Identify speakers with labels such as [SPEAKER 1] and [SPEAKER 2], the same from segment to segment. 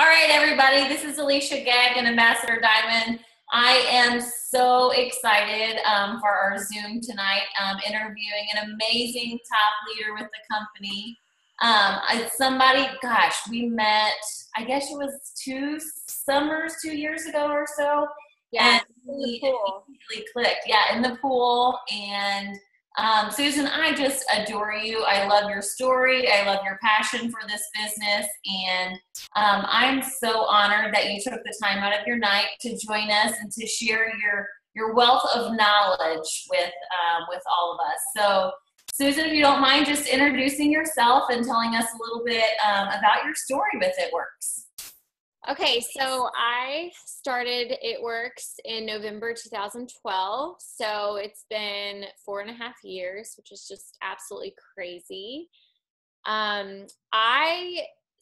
[SPEAKER 1] All right, everybody, this is Alicia Gagg Ambassador Diamond. I am so excited for our Zoom tonight, interviewing an amazing top leader with the company. It's somebody, gosh, we met, I guess it was 2 years ago or so.
[SPEAKER 2] Yeah,
[SPEAKER 1] and we immediately clicked. Yeah, in the pool. And Susan, I just adore you. I love your story. I love your passion for this business. And I'm so honored that you took the time out of your night to join us and to share your wealth of knowledge with all of us. So, Susan, if you don't mind just introducing yourself and telling us a little bit about your story with It Works.
[SPEAKER 2] Okay, so I started It Works in November 2012. So it's been 4.5 years, which is just absolutely crazy.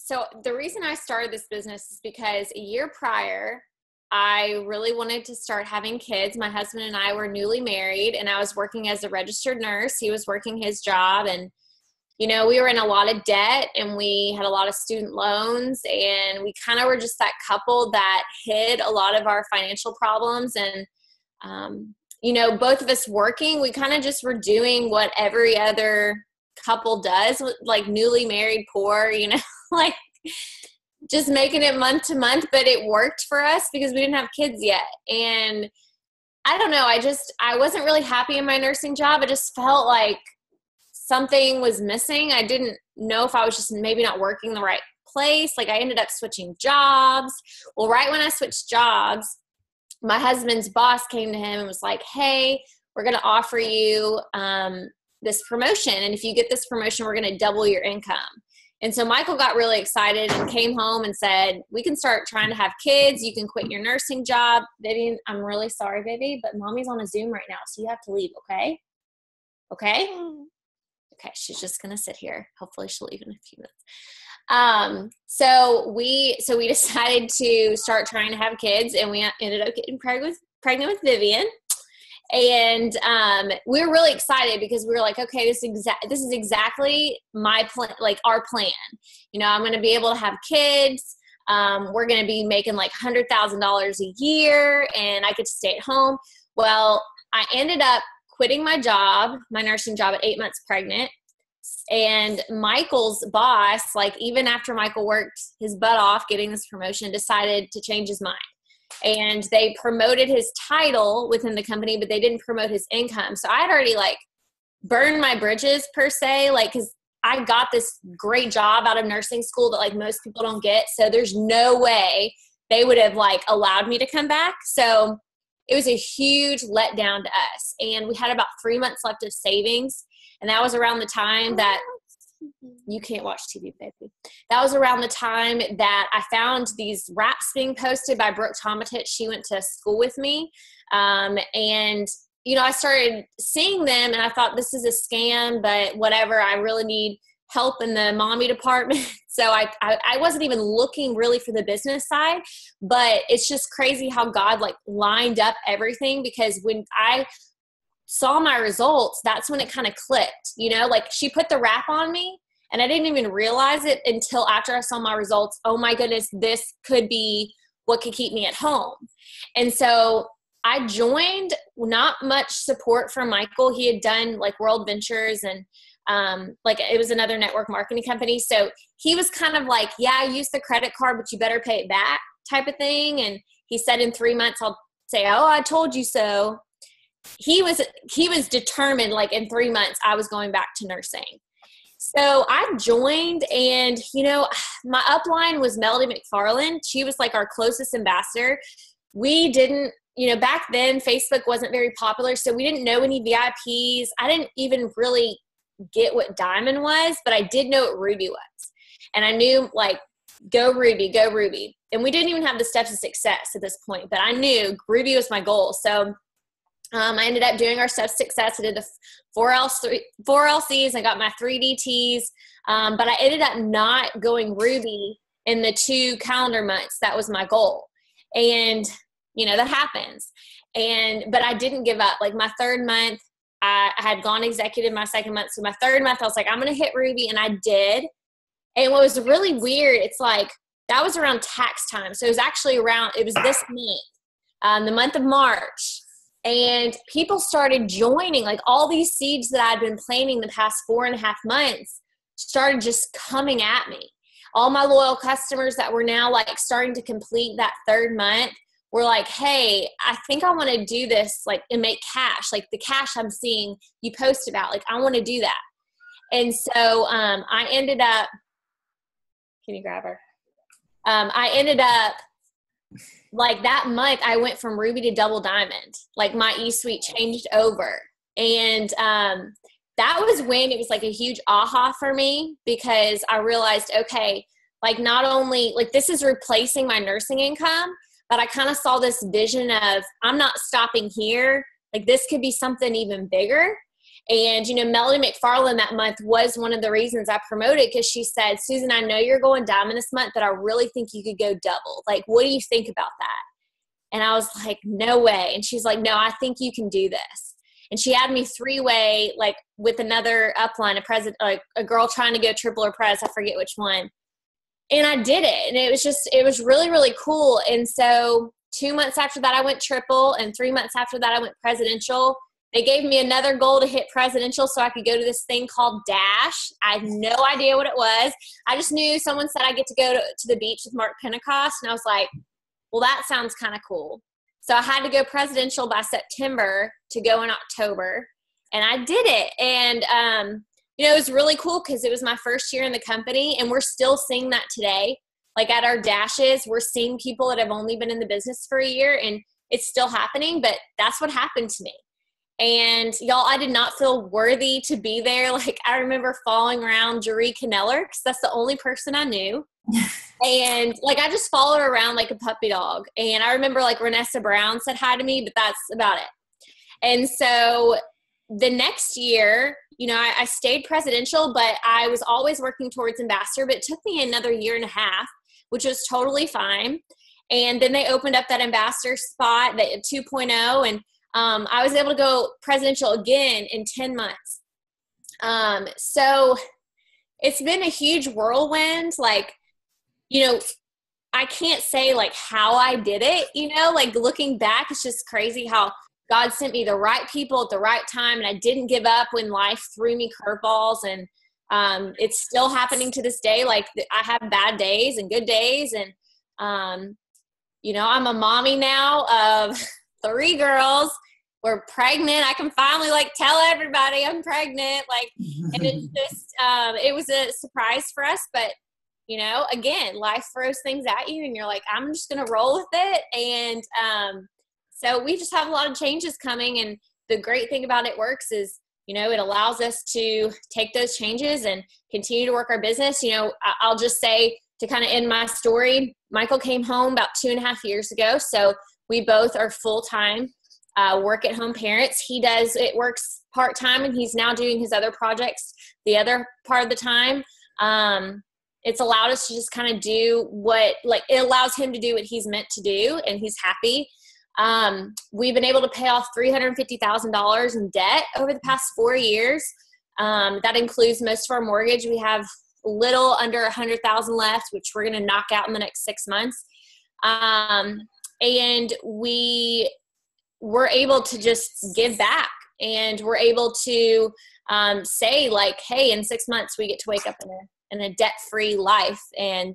[SPEAKER 2] So the reason I started this business is because a year prior, I really wanted to start having kids. My husband and I were newly married, and I was working as a registered nurse. He was working his job, and we were in a lot of debt, and we had a lot of student loans, and we kind of were just that couple that hid a lot of our financial problems. And, both of us working, we kind of just were doing what every other couple does, like newly married, poor, like just making it month to month, but it worked for us because we didn't have kids yet. And I don't know, I wasn't really happy in my nursing job. It just felt like something was missing. I didn't know if I was just maybe not working the right place. Like I ended up switching jobs. Well, right when I switched jobs, my husband's boss came to him and was like, hey, we're going to offer you this promotion. And if you get this promotion, we're going to double your income. And so Michael got really excited and came home and said, we can start trying to have kids. You can quit your nursing job. Vivian, I'm really sorry, baby, but mommy's on a Zoom right now, so you have to leave, okay? Okay? Okay, she's just going to sit here. Hopefully she'll leave in a few minutes. So we decided to start trying to have kids, and we ended up getting pregnant with Vivian. And we were really excited because we were like, okay, this is exactly my plan, like our plan. I'm going to be able to have kids. We're going to be making like $100,000 a year, and I could stay at home. Well, I ended up quitting my job, my nursing job at 8 months pregnant. And Michael's boss, like even after Michael worked his butt off getting this promotion, decided to change his mind. And they promoted his title within the company, but they didn't promote his income. So I had already like burned my bridges per se, like, cause I got this great job out of nursing school that like most people don't get. So there's no way they would have like allowed me to come back. So it was a huge letdown to us. And we had about 3 months left of savings. And that was around the time that you can't watch TV, baby. That was around the time that I found these raps being posted by Brooke Tomatich. She went to school with me. And, I started seeing them and I thought this is a scam, but whatever, I really need help in the mommy department. So I wasn't even looking really for the business side, but it's just crazy how God like lined up everything, because when I saw my results, that's when it kind of clicked, like she put the wrap on me and I didn't even realize it until after I saw my results. Oh my goodness, this could be what could keep me at home. And so I joined, not much support from Michael. He had done like World Ventures and like it was another network marketing company. So he was kind of like, yeah, use the credit card, but you better pay it back type of thing. And he said in 3 months, I'll say, oh, I told you so. He was determined, like in 3 months, I was going back to nursing. So I joined, and, my upline was Melody McFarland. She was like our closest ambassador. We didn't, back then Facebook wasn't very popular. So we didn't know any VIPs. I didn't even really get what Diamond was, but I did know what Ruby was. And I knew like, go Ruby, go Ruby. And we didn't even have the steps of success at this point, but I knew Ruby was my goal. So I ended up doing our steps of success. I did the 4 LCs. I got my 3 DTs. But I ended up not going Ruby in the 2 calendar months. That was my goal. And, that happens. But I didn't give up. Like my 3rd month, I had gone executive my 2nd month. So my 3rd month, I was like, I'm going to hit Ruby. And I did. And what was really weird, it's like that was around tax time. So it was actually it was this month, the month of March. And people started joining, like all these seeds that I'd been planting the past 4.5 months started just coming at me. All my loyal customers that were now like starting to complete that 3rd month were like, hey, I think I want to do this, like, and make cash, like the cash I'm seeing you post about, like, I want to do that. And so I ended up, can you grab her? I ended up, like that month, I went from Ruby to Double Diamond. Like my E-Suite changed over. And that was when it was like a huge aha for me, because I realized, okay, like not only, like this is replacing my nursing income, but I kind of saw this vision of, I'm not stopping here. Like this could be something even bigger. And, you know, Melody McFarland that month was one of the reasons I promoted, because she said, Susan, I know you're going diamond this month, but I really think you could go double. Like, what do you think about that? And I was like, no way. And she's like, no, I think you can do this. And she had me 3-way, like with another upline, like a girl trying to go triple or press. I forget which one. And I did it. And it was really, really cool. And so 2 months after that, I went triple. And 3 months after that, I went presidential. They gave me another goal to hit presidential so I could go to this thing called Dash. I had no idea what it was. I just knew someone said I get to go to the beach with Mark Pentecost. And I was like, well, that sounds kind of cool. So I had to go presidential by September to go in October. And I did it. And, you know, it was really cool because it was my first year in the company. And we're still seeing that today. Like at our dashes, we're seeing people that have only been in the business for a year. And it's still happening. But that's what happened to me. And y'all, I did not feel worthy to be there. Like I remember following around Jeree Kneller, because that's the only person I knew. And like, I just followed her around like a puppy dog. And I remember like Renessa Brown said hi to me, but that's about it. And so the next year, you know, I stayed presidential, but I was always working towards ambassador, but it took me another 1.5 years, which was totally fine. And then they opened up that ambassador spot, that 2.0, and I was able to go presidential again in 10 months. So it's been a huge whirlwind. Like, you know, I can't say like how I did it, you know, like looking back, it's just crazy how God sent me the right people at the right time. And I didn't give up when life threw me curveballs. And it's still happening to this day. Like I have bad days and good days. And, you know, I'm a mommy now of 3 girls. We're pregnant. I can finally like tell everybody I'm pregnant. Like, and it's just, it was a surprise for us, but you know, again, life throws things at you and you're like, I'm just going to roll with it. And, so we just have a lot of changes coming. And the great thing about It Works is, you know, it allows us to take those changes and continue to work our business. You know, I'll just say, to kind of end my story, Michael came home about 2.5 years ago. So we both are full-time work at home parents. He does It Works part-time, and he's now doing his other projects the other part of the time. It's allowed us to just kind of do what, like, it allows him to do what he's meant to do, and he's happy. We've been able to pay off $350,000 in debt over the past 4 years. That includes most of our mortgage. We have a little under 100,000 left, which we're going to knock out in the next 6 months. And we were able to just give back, and we're able to say like, hey, in 6 months we get to wake up in a debt-free life. And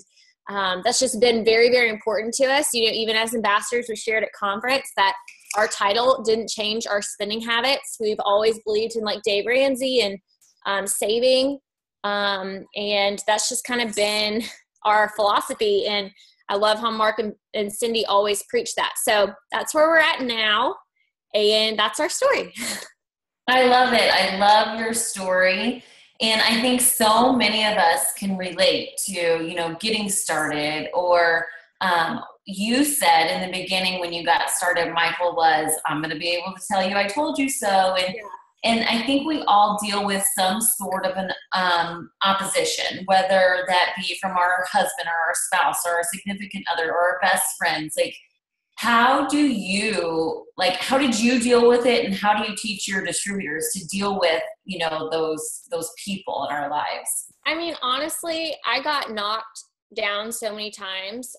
[SPEAKER 2] that's just been very, very important to us. You know, even as ambassadors, we shared at conference that our title didn't change our spending habits. We've always believed in like Dave Ramsey and saving. And that's just kind of been our philosophy. And I love how Mark and Cindy always preach that. So that's where we're at now. And that's our story.
[SPEAKER 1] I love it. I love your story. And I think so many of us can relate to, you know, getting started, or you said in the beginning when you got started, Michael was, I'm going to be able to tell you I told you so. And, and I think we all deal with some sort of an opposition, whether that be from our husband or our spouse or our significant other or our best friends. Like, how did you deal with it, and how do you teach your distributors to deal with, you know, those people in our lives?
[SPEAKER 2] I mean, honestly, I got knocked down so many times.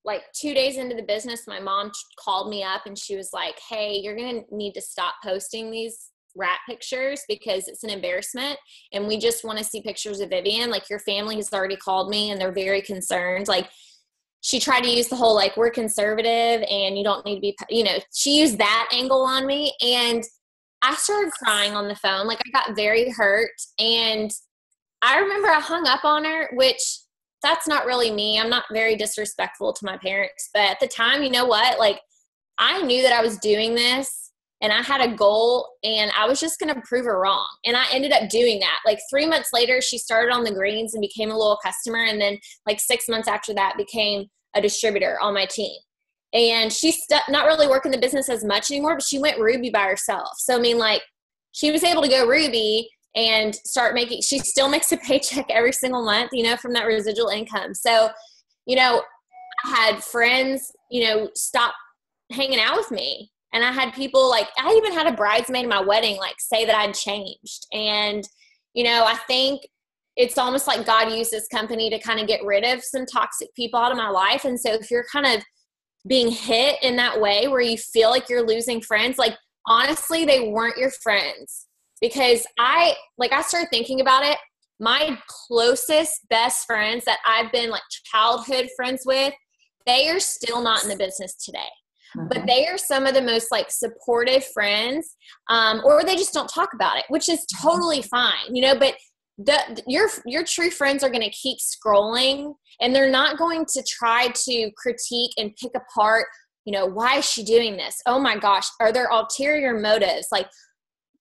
[SPEAKER 2] Like 2 days into the business, my mom called me up and she was like, hey, you're going to need to stop posting these rat pictures because it's an embarrassment. And we just want to see pictures of Vivian. Like, your family has already called me and they're very concerned. Like, she tried to use the whole, like, we're conservative and you don't need to be, she used that angle on me. And I started crying on the phone. Like, I got very hurt. And I remember I hung up on her, which that's not really me. I'm not very disrespectful to my parents. But at the time, you know what? Like, I knew that I was doing this and I had a goal and I was just going to prove her wrong. And I ended up doing that. Like 3 months later, she started on the greens and became a little customer. And then like 6 months after that, became a distributor on my team. And she's not really working the business as much anymore, but she went Ruby by herself. So, I mean, like, she was able to go Ruby and start making, she still makes a paycheck every single month, from that residual income. So, I had friends, stop hanging out with me. And I had people like, I even had a bridesmaid at my wedding, like, say that I'd changed. And, I think it's almost like God used this company to kind of get rid of some toxic people out of my life. And so if you're kind of being hit in that way where you feel like you're losing friends, like, honestly, they weren't your friends. Because I started thinking about it. My closest best friends that I've been like childhood friends with, they are still not in the business today. Mm-hmm. But they are some of the most like supportive friends, or they just don't talk about it, which is totally fine, but your true friends are going to keep scrolling and they're not going to try to critique and pick apart, why is she doing this? Oh my gosh, are there ulterior motives? Like,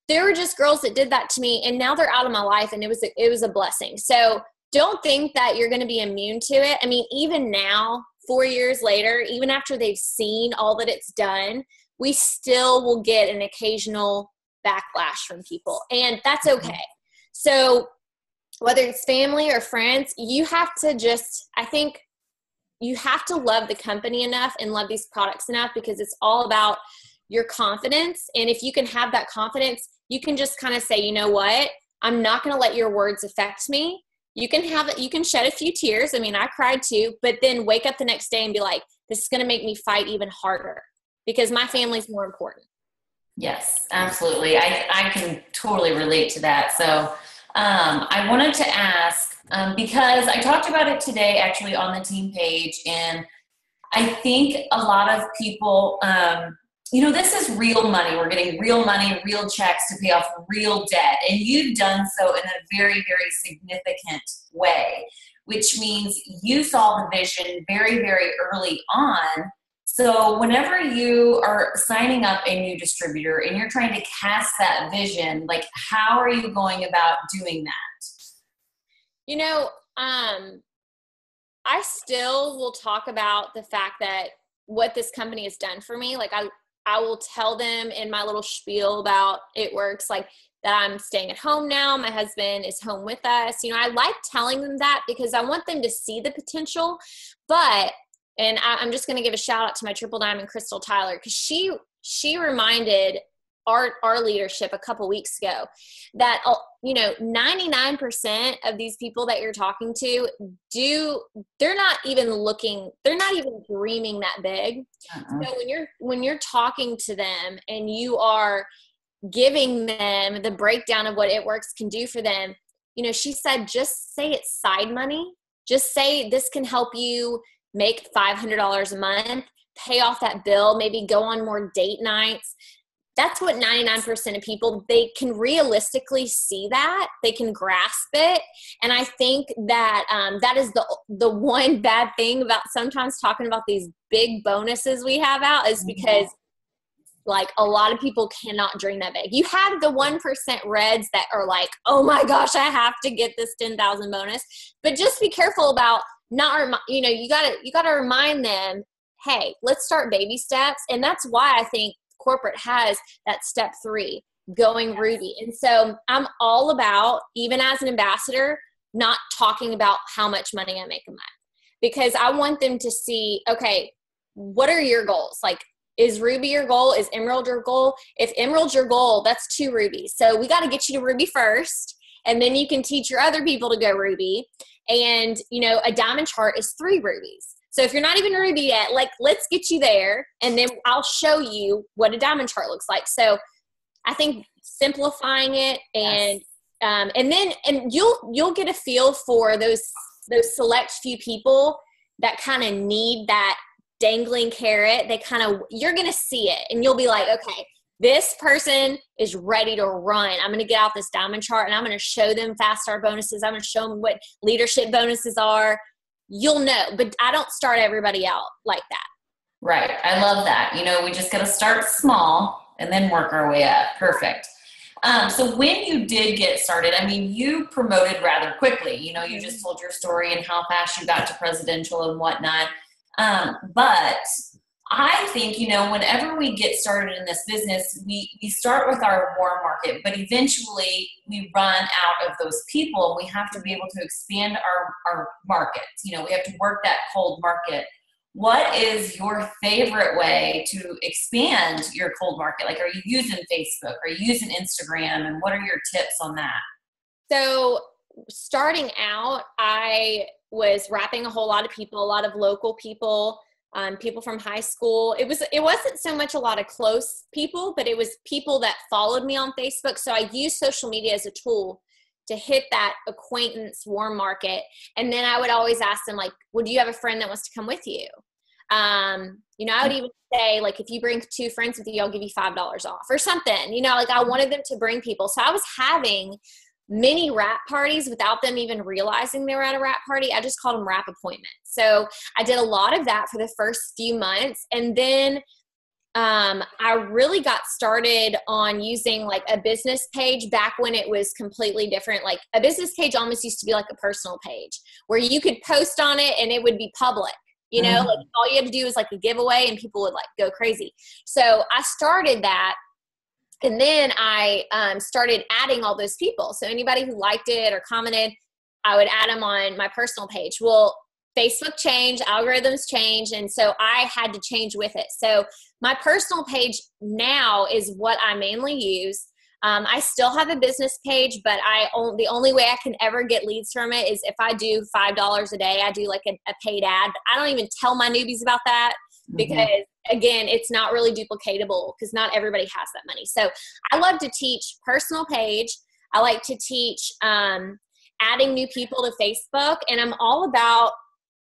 [SPEAKER 2] there were just girls that did that to me and now they're out of my life, and it was a blessing. So don't think that you're going to be immune to it. I mean, even now, 4 years later, even after they've seen all that it's done, we still will get an occasional backlash from people, and that's okay. So whether it's family or friends, you have to I think you have to love the company enough and love these products enough, because it's all about your confidence. And if you can have that confidence, you can just kind of say, you know what, I'm not going to let your words affect me. You can shed a few tears. I mean, I cried too, but then wake up the next day and be like, this is going to make me fight even harder because my family's more important.
[SPEAKER 1] Yes, absolutely. I can totally relate to that. So I wanted to ask, because I talked about it today actually on the team page, and I think a lot of people, this is real money. We're getting real money, real checks to pay off real debt. And you've done so in a very, very significant way, which means you saw the vision very, very early on. So whenever you are signing up a new distributor and you're trying to cast that vision, like, how are you going about doing that?
[SPEAKER 2] I still will talk about the fact that what this company has done for me. Like, I will tell them in my little spiel about it works, like, that I'm staying at home now. My husband is home with us. I like telling them that because I want them to see the potential. But, and I'm just going to give a shout out to my Triple Diamond, Crystal Tyler, because she reminded our leadership a couple weeks ago that 99% of these people that you're talking to they're not even dreaming that big. Uh-uh. So when you're talking to them and you are giving them the breakdown of what It Works can do for them, she said, just say it's side money. Just say this can help you make $500 a month, pay off that bill, maybe go on more date nights. That's what 99% of people, they can realistically see that. They can grasp it. And I think that that is the one bad thing about sometimes talking about these big bonuses we have out is because like a lot of people cannot dream that big. You have the 1% reds that are like, oh my gosh, I have to get this 10,000 bonus. But just be careful about you gotta remind them, hey, let's start baby steps. And that's why I think corporate has that step 3, going Ruby. And so I'm all about, even as an ambassador, not talking about how much money I make a month, because I want them to see, okay, what are your goals? Like, is Ruby your goal? Is Emerald your goal? If Emerald's your goal, that's 2 rubies. So we got to get you to Ruby first. and then you can teach your other people to go ruby. And, you know, a diamond chart is 3 rubies. So if you're not even ruby yet, like, let's get you there, and then I'll show you what a diamond chart looks like. So I think simplifying it, and and you'll get a feel for those select few people that kind of need that dangling carrot. You're going to see it, and you'll be like, okay, this person is ready to run. I'm going to get out this diamond chart, and I'm going to show them fast start bonuses. I'm going to show them what leadership bonuses are. You'll know, but I don't start everybody out like that.
[SPEAKER 1] Right. I love that. You know, we just got to start small and then work our way up. Perfect. So when you did get started, I mean, you promoted rather quickly. You know, you just told your story and how fast you got to presidential and whatnot. But I think, you know, whenever we get started in this business, we start with our warm market, but eventually we run out of those people. We have to be able to expand our markets. You know, we have to work that cold market. What is your favorite way to expand your cold market? Like, are you using Facebook? Are you using Instagram? And what are your tips on that?
[SPEAKER 2] So starting out, I was wrapping a whole lot of people, a lot of local people, people from high school. It wasn't so much a lot of close people, but it was people that followed me on Facebook. So I used social media as a tool to hit that acquaintance warm market. And then I would always ask them, like, well, do you have a friend that wants to come with you? You know, I would even say, like, if you bring 2 friends with you, I'll give you $5 off or something. You know, like, I wanted them to bring people. So I was having mini wrap parties without them even realizing they were at a wrap party. I just called them wrap appointments. So I did a lot of that for the first few months. And then I really got started on using like a business page back when it was completely different. Like, a business page almost used to be like a personal page where you could post on it and it would be public. You know, like, all you had to do was like a giveaway and people would like go crazy. So I started that. And then I started adding all those people. So anybody who liked it or commented, I would add them on my personal page. Well, Facebook changed, algorithms changed, and so I had to change with it. So my personal page now is what I mainly use. I still have a business page, but the only way I can ever get leads from it is if I do $5 a day. I do like a paid ad. I don't even tell my newbies about that because, again, it's not really duplicatable because not everybody has that money. So I love to teach personal page. I like to teach adding new people to Facebook, and I'm all about,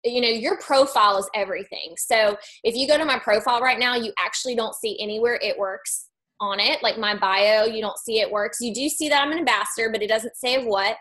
[SPEAKER 2] you know, your profile is everything. So if you go to my profile right now, you actually don't see anywhere it works on it. Like my bio, you don't see it works. You do see that I'm an ambassador, but it doesn't say of what.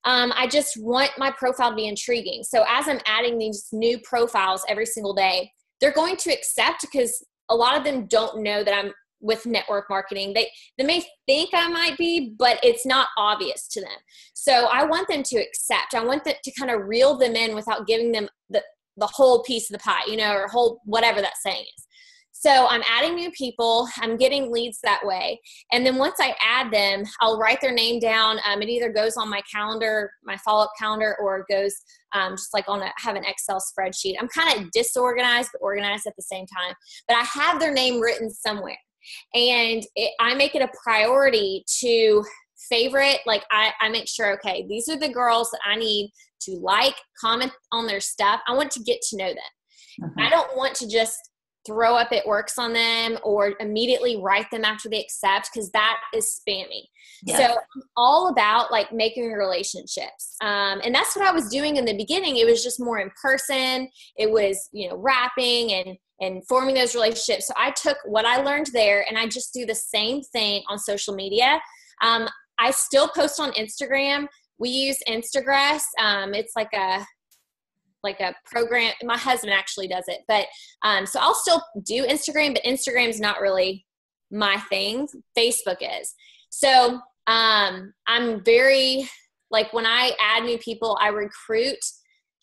[SPEAKER 2] I just want my profile to be intriguing. So as I'm adding these new profiles every single day, they're going to accept, because a lot of them don't know that I'm with network marketing. They may think I might be, but it's not obvious to them. So I want them to accept. I want them to kind of reel them in without giving them the whole piece of the pie, you know, or whole whatever that saying is. So I'm adding new people. I'm getting leads that way. And then once I add them, I'll write their name down. It either goes on my calendar, my follow-up calendar, or it goes just like have an Excel spreadsheet. I'm kind of disorganized, but organized at the same time. But I have their name written somewhere. And I make it a priority to favorite. Like I make sure, okay, these are the girls that I need to like, comment on their stuff. I want to get to know them. I don't want to just throw up it works on them or immediately write them after they accept, because that is spammy. Yes. So I'm all about like making relationships. And that's what I was doing in the beginning. It was just more in person. It was, you know, rapping and forming those relationships. So I took what I learned there and I just do the same thing on social media. I still post on Instagram. We use Instagress. It's like a program. My husband actually does it, but so I'll still do Instagram, but Instagram's not really my thing. Facebook is. So I'm very, like, when I add new people, I recruit.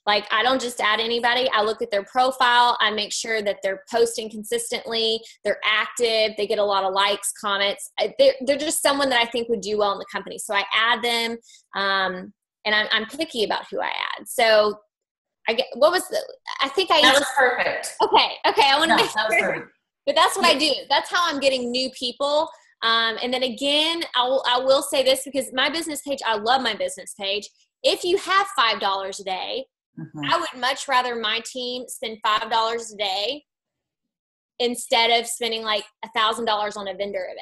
[SPEAKER 2] Like, I don't just add anybody. I look at their profile. I make sure that they're posting consistently. They're active. They get a lot of likes, comments. They're just someone that I think would do well in the company. So I add them, and I'm picky about who I add. So that was perfect. Okay. I want to make sure. But that's what I do. That's how I'm getting new people. And then again, I will say this, because my business page, I love my business page. If you have $5 a day, I would much rather my team spend $5 a day instead of spending like $1,000 on a vendor event.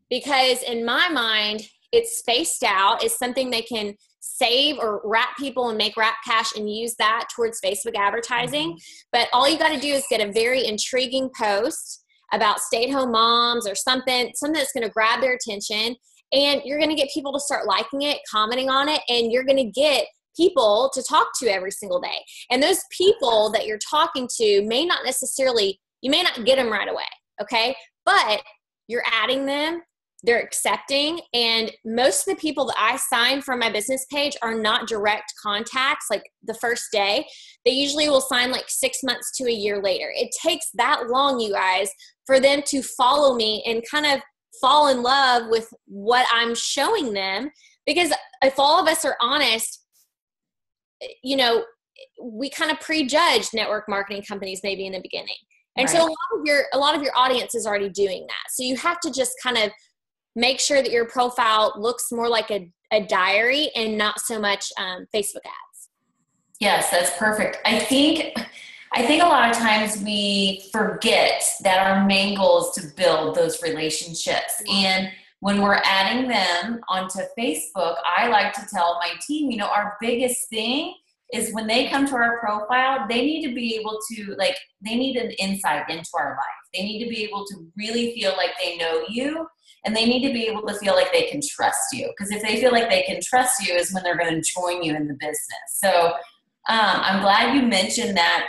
[SPEAKER 2] Because in my mind, it's spaced out. It's something they can save or wrap people and make wrap cash and use that towards Facebook advertising. But all you got to do is get a very intriguing post about stay-at-home moms or something that's going to grab their attention. And you're going to get people to start liking it, commenting on it, and you're going to get people to talk to every single day. And those people that you're talking to you may not get them right away, okay? But you're adding them, they're accepting, and most of the people that I sign from my business page are not direct contacts like the first day. They usually will sign like 6 months to a year later. It takes that long, you guys, for them to follow me and kind of fall in love with what I'm showing them. Because if all of us are honest, you know, we kind of prejudge network marketing companies maybe in the beginning. And right. So a lot of your audience is already doing that. So you have to just kind of make sure that your profile looks more like a diary and not so much Facebook ads.
[SPEAKER 1] Yes, that's perfect. I think a lot of times we forget that our main goal is to build those relationships. And when we're adding them onto Facebook, I like to tell my team, you know, our biggest thing is when they come to our profile, they need to be able to, like, they need an insight into our life. They need to be able to really feel like they know you, and they need to be able to feel like they can trust you. Because if they feel like they can trust you is when they're going to join you in the business. So I'm glad you mentioned that.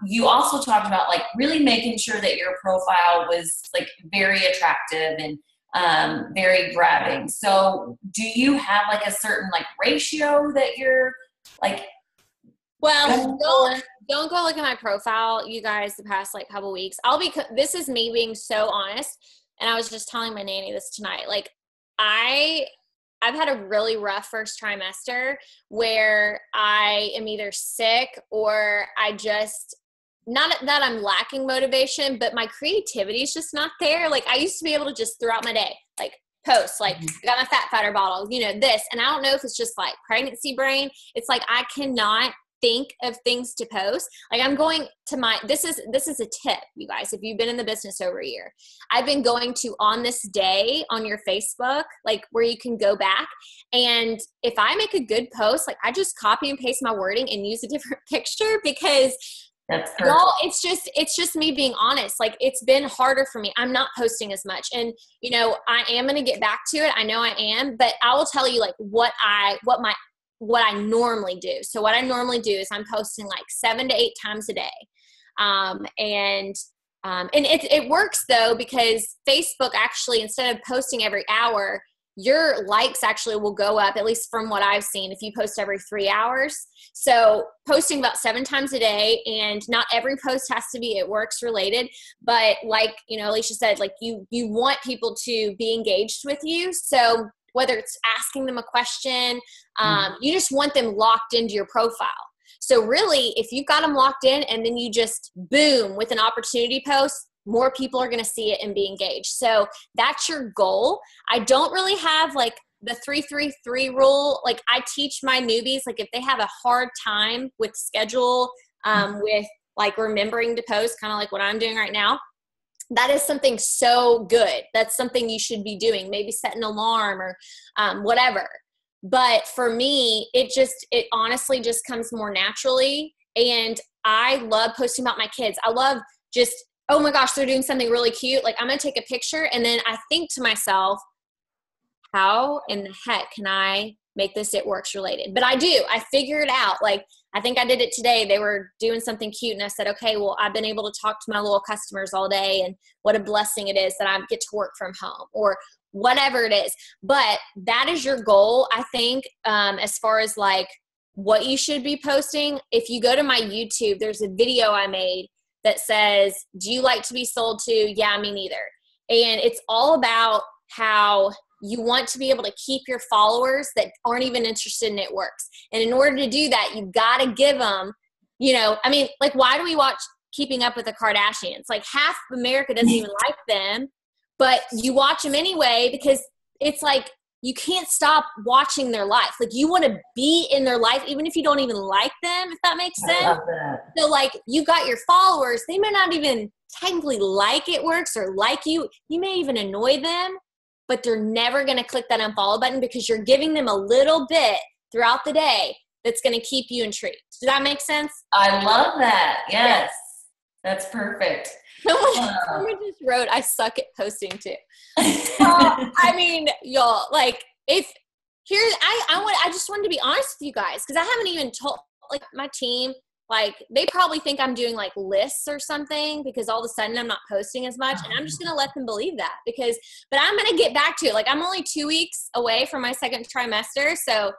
[SPEAKER 1] You also talked about like really making sure that your profile was like very attractive and very grabbing. So do you have like a certain like ratio that you're like?
[SPEAKER 2] Well, don't go look at my profile, you guys, the past like couple weeks. This is me being so honest. And I was just telling my nanny this tonight. Like I've had a really rough first trimester where I am either sick or I just, not that I'm lacking motivation, but my creativity is just not there. Like I used to be able to just throughout my day, like post, like I got my fat fighter bottle, you know, this. And I don't know if it's just like pregnancy brain. It's like I cannot think of things to post. Like I'm going to this is a tip, you guys, if you've been in the business over a year. I've been going to on this day on your Facebook, like where you can go back, and if I make a good post, like I just copy and paste my wording and use a different picture, because y'all, it's just me being honest. Like it's been harder for me. I'm not posting as much, and you know, I am going to get back to it. I know I am, but I will tell you like what I normally do. So what I normally do is I'm posting like 7 to 8 times a day. And it works though, because Facebook actually, instead of posting every hour, your likes actually will go up, at least from what I've seen, if you post every 3 hours. So posting about 7 times a day, and not every post has to be It Works related, but like, you know, Alicia said, like you want people to be engaged with you. So whether it's asking them a question, you just want them locked into your profile. So really, if you've got them locked in and then you just boom with an opportunity post, more people are going to see it and be engaged. So that's your goal. I don't really have like the 3-3-3 rule. Like I teach my newbies, like if they have a hard time with schedule, with like remembering to post, kind of like what I'm doing right now, that is something so good. That's something you should be doing. Maybe set an alarm or whatever. But for me, it honestly just comes more naturally. And I love posting about my kids. I love just, oh my gosh, they're doing something really cute. Like I'm going to take a picture, and then I think to myself, how in the heck can I make this It Works related? But I do. I figure it out. Like I think I did it today. They were doing something cute, and I said, okay, well, I've been able to talk to my little customers all day, and what a blessing it is that I get to work from home, or whatever it is. But that is your goal, I think, as far as like what you should be posting. If you go to my YouTube, there's a video I made that says, do you like to be sold to? Yeah, me neither. And it's all about how you want to be able to keep your followers that aren't even interested in It Works. And in order to do that, you've got to give them, you know, I mean, like, why do we watch Keeping Up with the Kardashians? Like half of America doesn't even like them, but you watch them anyway because it's like you can't stop watching their life. Like you want to be in their life, even if you don't even like them, if that makes sense.
[SPEAKER 1] I love that.
[SPEAKER 2] So like you got your followers, they may not even technically like It Works or like you. You may even annoy them, but they're never going to click that unfollow button because you're giving them a little bit throughout the day that's going to keep you intrigued. Does that make sense?
[SPEAKER 1] I love that. Yes. That's perfect.
[SPEAKER 2] Someone just wrote, I suck at posting too. I mean, y'all, like I just wanted to be honest with you guys because I haven't even told like my team, like they probably think I'm doing like lists or something because all of a sudden I'm not posting as much, and I'm just going to let them believe that but I'm going to get back to it. Like I'm only 2 weeks away from my second trimester. So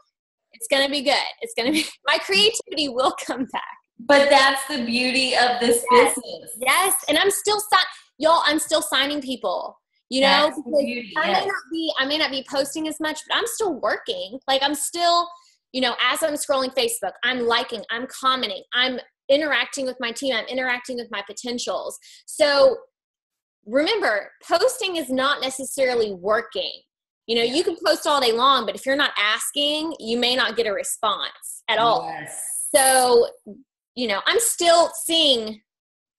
[SPEAKER 2] it's going to be good. It's going to be, my creativity will come back.
[SPEAKER 1] But that's the beauty of this business.
[SPEAKER 2] Yes. And I'm still I'm still signing people, you know,
[SPEAKER 1] beauty,
[SPEAKER 2] I may not be posting as much, but I'm still working. Like I'm still, you know, as I'm scrolling Facebook, I'm liking, I'm commenting, I'm interacting with my team, I'm interacting with my potentials. So remember, posting is not necessarily working. You know, you can post all day long, but if you're not asking, you may not get a response at all.
[SPEAKER 1] Yes.
[SPEAKER 2] So, you know, I'm still seeing,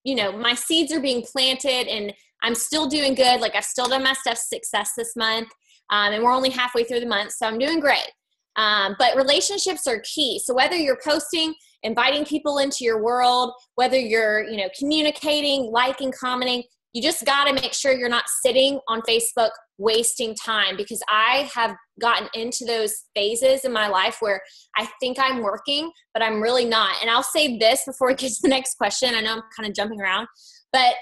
[SPEAKER 2] you know, my seeds are being planted and I'm still doing good. Like I've still done my stuff success this month. And we're only halfway through the month. So I'm doing great. But relationships are key. So whether you're posting, inviting people into your world, whether you're, you know, communicating, liking, commenting, you just got to make sure you're not sitting on Facebook wasting time, because I have gotten into those phases in my life where I think I'm working, but I'm really not. And I'll say this before we get to the next question. I know I'm kind of jumping around, but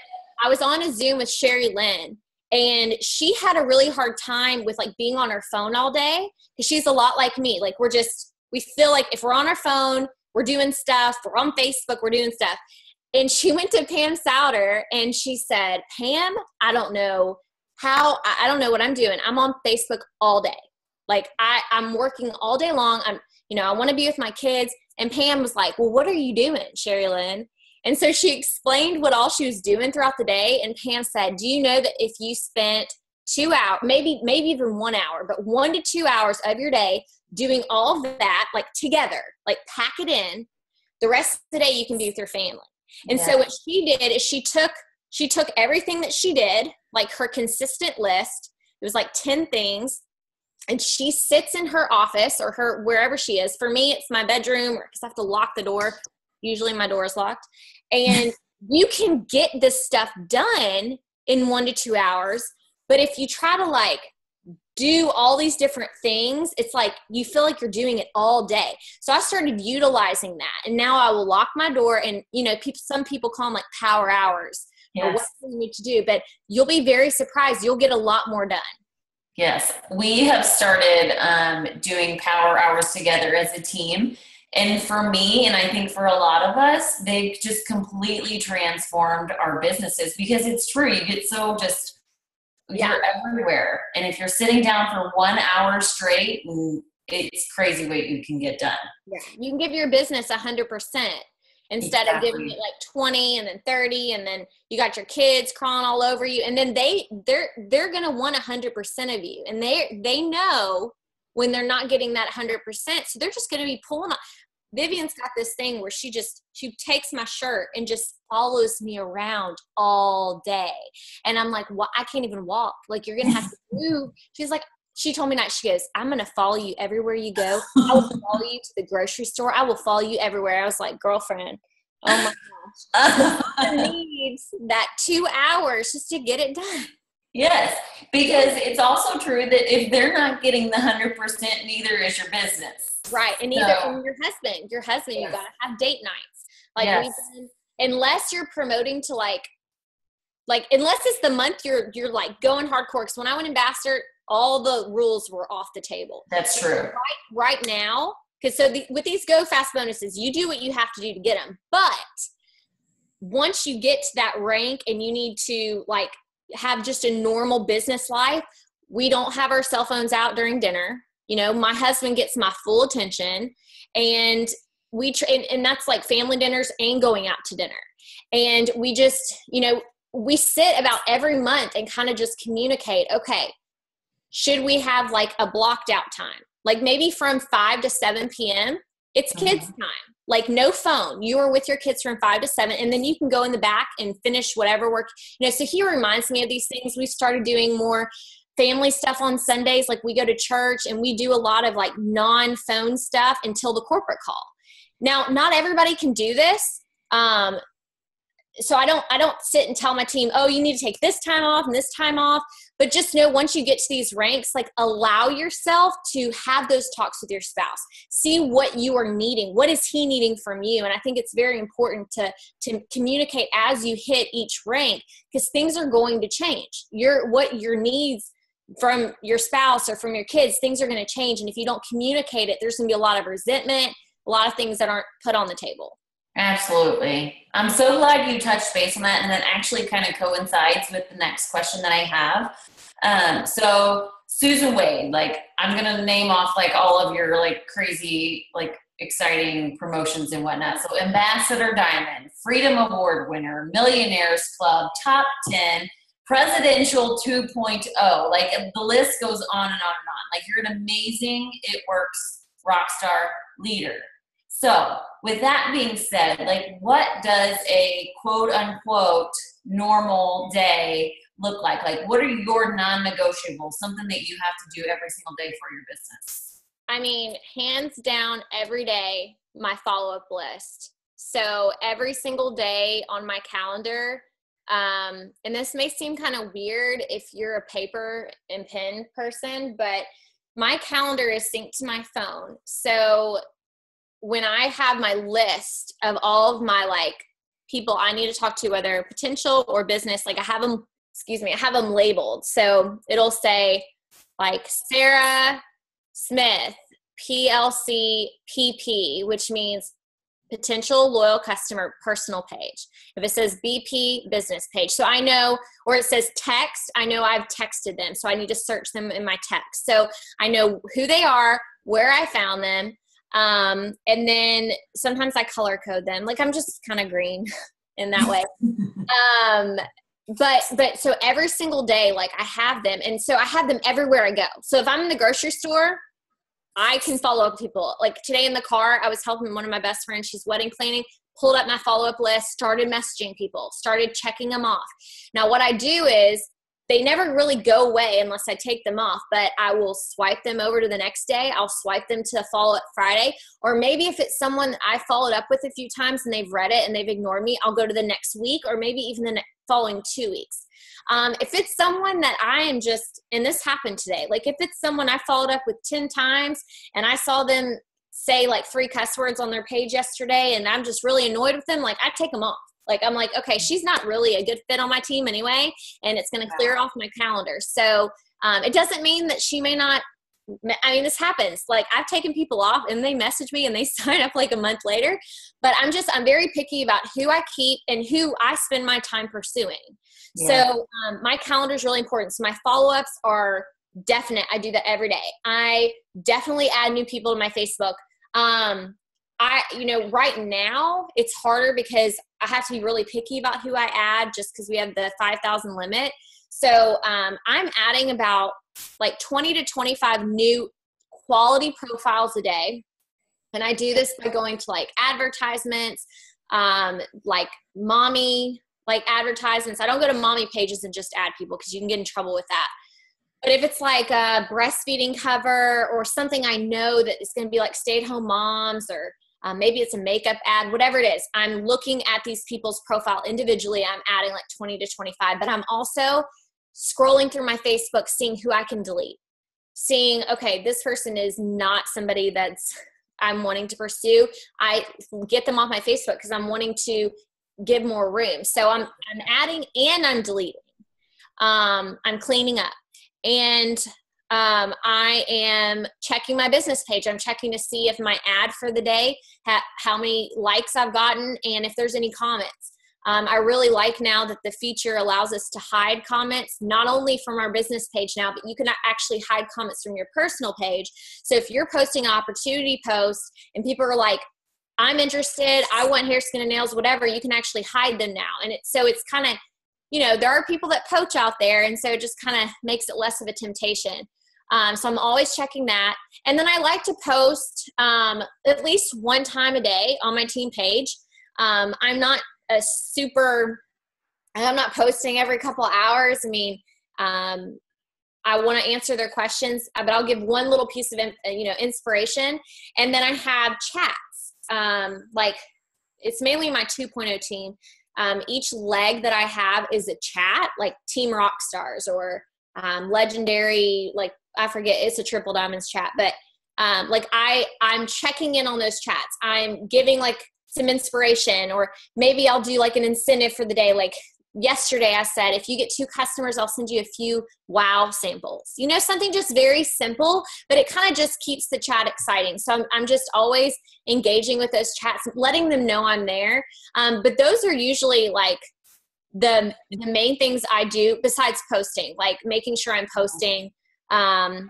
[SPEAKER 2] I was on a Zoom with Sherry Lynn, and she had a really hard time with like being on her phone all day, because she's a lot like me. Like we feel like if we're on our phone, we're doing stuff, we're on Facebook, we're doing stuff. And she went to Pam Souter and she said, Pam, I don't know what I'm doing. I'm on Facebook all day. Like I'm working all day long. I want to be with my kids. And Pam was like, well, what are you doing, Sherry Lynn? And so she explained what all she was doing throughout the day. And Pam said, do you know that if you spent 2 hours, maybe even 1 hour, but 1 to 2 hours of your day doing all of that, like together, like pack it in, the rest of the day you can be with your family. And so what she did is she took everything that she did, like her consistent list, it was like 10 things, and she sits in her office or her wherever she is. For me, it's my bedroom because I have to lock the door. Usually my door is locked. And you can get this stuff done in 1 to 2 hours. But if you try to like do all these different things, it's like you feel like you're doing it all day. So I started utilizing that, and now I will lock my door, and you know, some people call them like power hours.
[SPEAKER 1] Yes.
[SPEAKER 2] Or what you need to do, but you'll be very surprised. You'll get a lot more done.
[SPEAKER 1] Yes, we have started doing power hours together as a team, and for me, and I think for a lot of us, they've just completely transformed our businesses, because it's true. You get so just you're everywhere. And if you're sitting down for 1 hour straight, it's crazy what you can get done.
[SPEAKER 2] Yeah. You can give your business 100% instead of giving it like 20 and then 30, and then you got your kids crawling all over you. And then they're going to want 100% of you. And they know when they're not getting that 100%. So they're just going to be pulling on. Vivian's got this thing where she takes my shirt and just follows me around all day. And I'm like, well, I can't even walk. Like, you're going to have to move. She's like, she told me that, she goes, I'm going to follow you everywhere you go. I will follow you to the grocery store. I will follow you everywhere. I was like, girlfriend, oh my gosh. She needs that 2 hours just to get it done.
[SPEAKER 1] Yes, because it's also true that if they're not getting the 100%, neither is your business.
[SPEAKER 2] Right. And either your husband, yes. You got to have date nights. Like, unless you're promoting to like, unless it's the month you're like going hardcore. Because when I went ambassador, all the rules were off the table.
[SPEAKER 1] That's true.
[SPEAKER 2] Right now, because with these Go Fast bonuses, you do what you have to do to get them. But once you get to that rank and you need to like have just a normal business life, we don't have our cell phones out during dinner. You know, my husband gets my full attention, and and that's like family dinners and going out to dinner. And we just, you know, we sit about every month and kind of just communicate, okay, should we have like a blocked out time? Like maybe from 5 to 7 p.m., it's kids time. Like no phone. You are with your kids from 5 to 7, and then you can go in the back and finish whatever work. So he reminds me of these things. We started doing more family stuff on Sundays. Like we go to church and we do a lot of like non-phone stuff until the corporate call. Now, not everybody can do this. So I don't sit and tell my team, oh, you need to take this time off and this time off. But just know once you get to these ranks, like allow yourself to have those talks with your spouse. See what you are needing. What is he needing from you? And I think it's very important to communicate as you hit each rank, because things are going to change. What your needs from your spouse or from your kids, things are going to change. And if you don't communicate it, there's going to be a lot of resentment, a lot of things that aren't put on the table.
[SPEAKER 1] Absolutely. I'm so glad you touched base on that, and that actually kind of coincides with the next question that I have. So Susan Wade, like I'm going to name off like all of your like crazy, like exciting promotions and whatnot. So Ambassador Diamond, Freedom Award winner, Millionaires Club, Top 10, Presidential 2.0, like the list goes on and on and on. Like you're an amazing, it works rock star leader. So with that being said, like what does a quote unquote normal day look like? Like what are your non-negotiables, something that you have to do every single day for your business?
[SPEAKER 2] I mean, hands down, every day, my follow-up list. So every single day on my calendar, and this may seem kind of weird if you're a paper and pen person, but my calendar is synced to my phone. So when I have my list of all of my like people I need to talk to, whether potential or business, like I have them labeled. So it'll say like Sarah Smith, PLC PP, which means potential loyal customer personal page. If it says BP business page, so I know, or it says text, I know I've texted them. So I need to search them in my text. So I know who they are, where I found them. And then sometimes I color code them. Like I'm just kind of green in that way. But so every single day, like I have them. And so I have them everywhere I go. So if I'm in the grocery store, I can follow up people. Like today in the car, I was helping one of my best friends. She's wedding planning, pulled up my follow-up list, started messaging people, started checking them off. Now what I do is they never really go away unless I take them off, but I will swipe them over to the next day. I'll swipe them to follow up Friday. Or maybe if it's someone I followed up with a few times and they've read it and they've ignored me, I'll go to the next week or maybe even the following 2 weeks. If it's someone that I am just, and this happened today, like if it's someone I followed up with 10 times and I saw them say like 3 cuss words on their page yesterday and I'm just really annoyed with them, like I take them off. Like, I'm like, okay, she's not really a good fit on my team anyway, and it's going to clear off my calendar. So it doesn't mean that she may not, I mean, this happens. Like, I've taken people off, and they message me, and they sign up like a month later. But I'm very picky about who I keep and who I spend my time pursuing. Yeah. So my calendar is really important. So my follow-ups are definite. I do that every day. I definitely add new people to my Facebook. Right now it's harder because I have to be really picky about who I add just because we have the 5,000 limit. So I'm adding about like 20 to 25 new quality profiles a day. And I do this by going to like advertisements, like mommy, like advertisements. I don't go to mommy pages and just add people because you can get in trouble with that. But if it's like a breastfeeding cover or something I know that it's going to be like stay-at-home moms or maybe it's a makeup ad, whatever it is, I'm looking at these people's profile individually. I'm adding like 20 to 25, but I'm also scrolling through my Facebook, seeing who I can delete, seeing, okay, this person is not somebody that's I'm wanting to pursue. I get them off my Facebook because I'm wanting to give more room. So I'm adding and I'm deleting. I'm cleaning up. And I am checking my business page. I'm checking to see if my ad for the day, how many likes I've gotten, and if there's any comments. I really like now that the feature allows us to hide comments, not only from our business page now, but you can actually hide comments from your personal page. So if you're posting an opportunity post and people are like, I'm interested, I want hair, skin, and nails, whatever, you can actually hide them now. And it's kind of there are people that poach out there. And so it just kind of makes it less of a temptation. So I'm always checking that. And then I like to post at least one time a day on my team page. I'm not posting every couple hours. I mean, I want to answer their questions, but I'll give one little piece of, inspiration. And then I have chats. It's mainly my 2.0 team. Each leg that I have is a chat, like Team Rockstars or Legendary, like I forget, it's a Triple Diamonds chat. But I'm checking in on those chats. I'm giving like some inspiration, or maybe I'll do like an incentive for the day. Like yesterday I said, if you get 2 customers, I'll send you a few wow samples, something just very simple, but it kind of just keeps the chat exciting. So I'm just always engaging with those chats, letting them know I'm there. But those are usually like the main things I do besides posting, like making sure I'm posting, and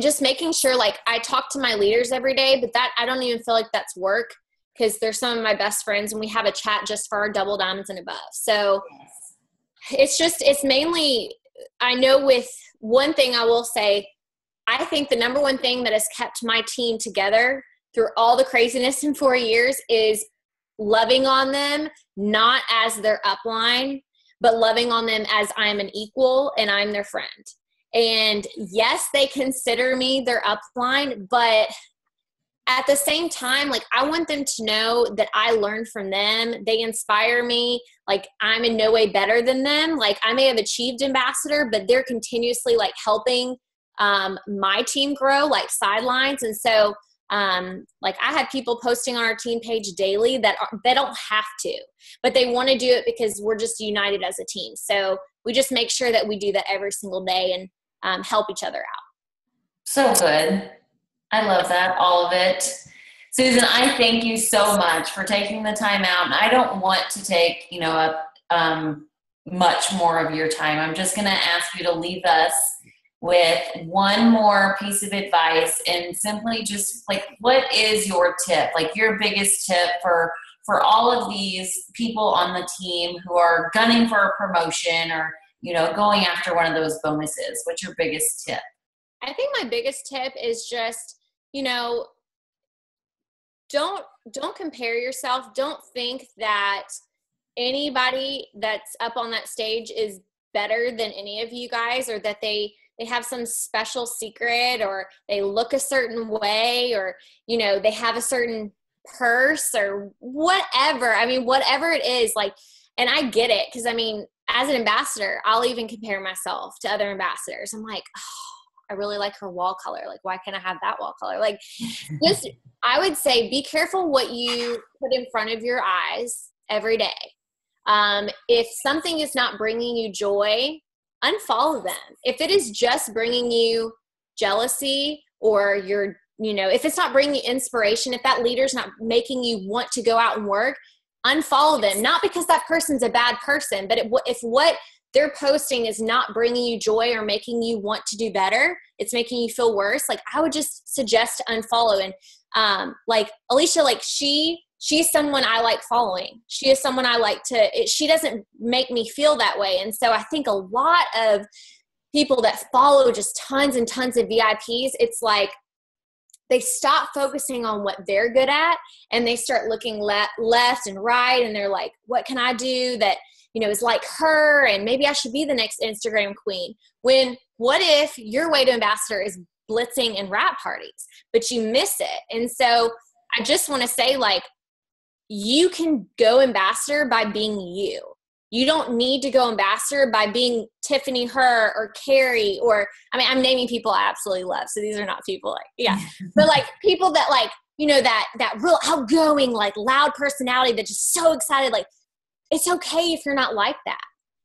[SPEAKER 2] just making sure like I talk to my leaders every day, but that I don't even feel like that's work, because they're some of my best friends and we have a chat just for our double diamonds and above. So it's mainly, I know with one thing I will say, I think the number one thing that has kept my team together through all the craziness in 4 years is loving on them, not as their upline, but loving on them as I'm an equal and I'm their friend. And yes, they consider me their upline, but at the same time, like I want them to know that I learned from them. They inspire me. Like I'm in no way better than them. Like I may have achieved ambassador, but they're continuously like helping my team grow, like sidelines. And so like I have people posting on our team page daily that they don't have to, but they want to do it because we're just united as a team. So we just make sure that we do that every single day and help each other out.
[SPEAKER 1] So good. I love that, all of it. Susan, I thank you so much for taking the time out. And I don't want to take, up much more of your time. I'm just going to ask you to leave us with one more piece of advice, and simply just like, what is your tip? Like your biggest tip for all of these people on the team who are gunning for a promotion or, going after one of those bonuses. What's your biggest tip?
[SPEAKER 2] I think my biggest tip is just, don't compare yourself. Don't think that anybody that's up on that stage is better than any of you guys, or that they have some special secret, or they look a certain way, or, they have a certain purse or whatever. I mean, whatever it is, like, and I get it. 'Cause I mean, as an ambassador, I'll even compare myself to other ambassadors. I'm like, oh, I really like her wall color. Like, why can't I have that wall color? Like, just, I would say be careful what you put in front of your eyes every day. If something is not bringing you joy, unfollow them. If it is just bringing you jealousy, or if it's not bringing you inspiration, if that leader's not making you want to go out and work, unfollow them. Not because that person's a bad person, but if what they're posting is not bringing you joy or making you want to do better, it's making you feel worse, like I would just suggest to unfollow. And like Alicia, like she's someone I like following. She is someone I like she doesn't make me feel that way. And so I think a lot of people that follow just tons and tons of VIPs, it's like they stop focusing on what they're good at, and they start looking left and right, and they're like, what can I do that is like her, and maybe I should be the next Instagram queen. What if your way to ambassador is blitzing and wrap parties, but you miss it? And so I just want to say, like, you can go ambassador by being you. You don't need to go ambassador by being Tiffany Her or Carrie, or, I mean, I'm naming people I absolutely love. So these are not people like, yeah, but like people that like, that real outgoing, like loud personality that's just so excited. Like, it's okay if you're not like that.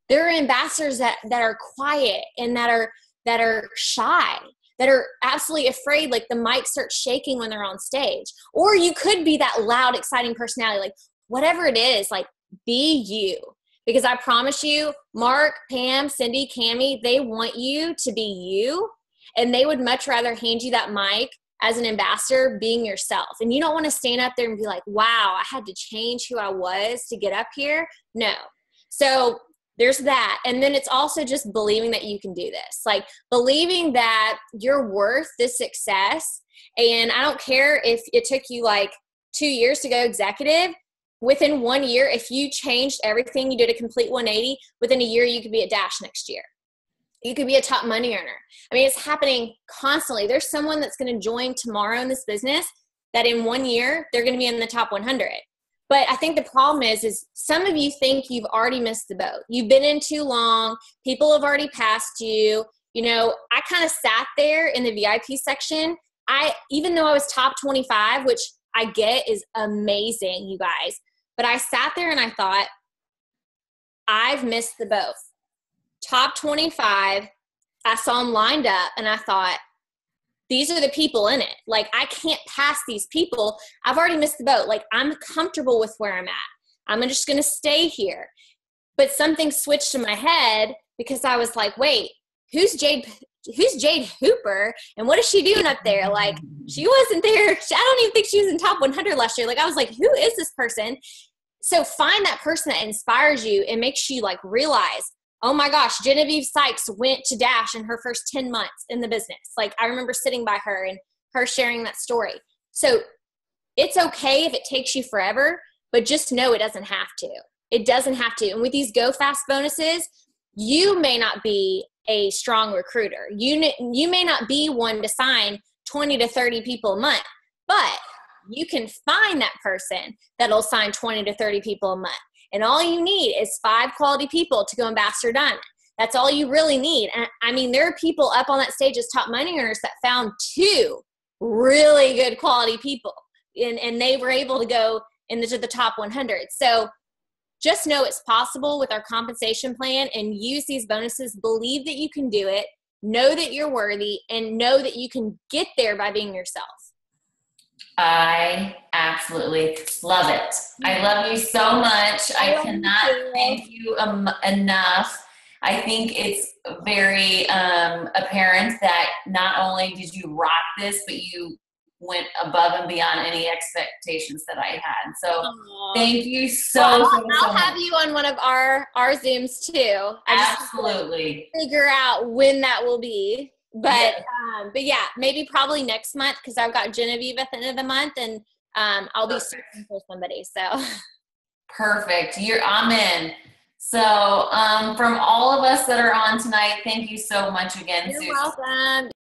[SPEAKER 2] There are ambassadors that are quiet and that are shy, that are absolutely afraid, like the mic starts shaking when they're on stage. Or you could be that loud, exciting personality, like whatever it is, like be you. Because I promise you, Mark, Pam, Cindy, Cammie, they want you to be you, and they would much rather hand you that mic as an ambassador being yourself. And you don't want to stand up there and be like, wow, I had to change who I was to get up here. No. So there's that. And then it's also just believing that you can do this, like believing that you're worth this success. And I don't care if it took you like 2 years to go executive. Within 1 year, if you changed everything, you did a complete 180, within a year, you could be at Dash next year. You could be a top money earner. I mean, it's happening constantly. There's someone that's going to join tomorrow in this business that in 1 year, they're going to be in the top 100. But I think the problem is some of you think you've already missed the boat. You've been in too long. People have already passed you. You know, I kind of sat there in the VIP section. Even though I was top 25, which I get is amazing, you guys. But I sat there and I thought, I've missed the boat. Top 25, I saw them lined up and I thought, these are the people in it. Like, I can't pass these people. I've already missed the boat. Like, I'm comfortable with where I'm at. I'm just going to stay here. But something switched in my head because I was like, wait, who's Jade Hooper? And what is she doing up there? Like, she wasn't there. I don't even think she was in top 100 last year. Like, I was like, who is this person? So find that person that inspires you and makes you like realize, oh my gosh, Genevieve Sykes went to Dash in her first 10 months in the business. Like, I remember sitting by her and her sharing that story. So it's okay if it takes you forever, but just know it doesn't have to. It doesn't have to. And with these Go Fast bonuses, you may not be a strong recruiter. You may not be one to sign 20 to 30 people a month, but you can find that person that'll sign 20 to 30 people a month. And all you need is 5 quality people to go Ambassador Diamond. That's all you really need. And I mean, there are people up on that stage as top money earners that found 2 really good quality people. And they were able to go into the top 100. So just know it's possible with our compensation plan, and use these bonuses. Believe that you can do it. Know that you're worthy, and know that you can get there by being yourself.
[SPEAKER 1] I absolutely love it. I love you so much. I cannot thank you enough. I think it's very apparent that not only did you rock this, but you went above and beyond any expectations that I had. So thank you so much.
[SPEAKER 2] I'll have you on one of our Zooms too.
[SPEAKER 1] Absolutely.
[SPEAKER 2] Figure out when that will be. But yeah, maybe probably next month, because I've got Genevieve at the end of the month, and I'll be searching for somebody. So
[SPEAKER 1] perfect. I'm in. So from all of us that are on tonight, thank you so much again,
[SPEAKER 2] You're
[SPEAKER 1] Susan.
[SPEAKER 2] welcome.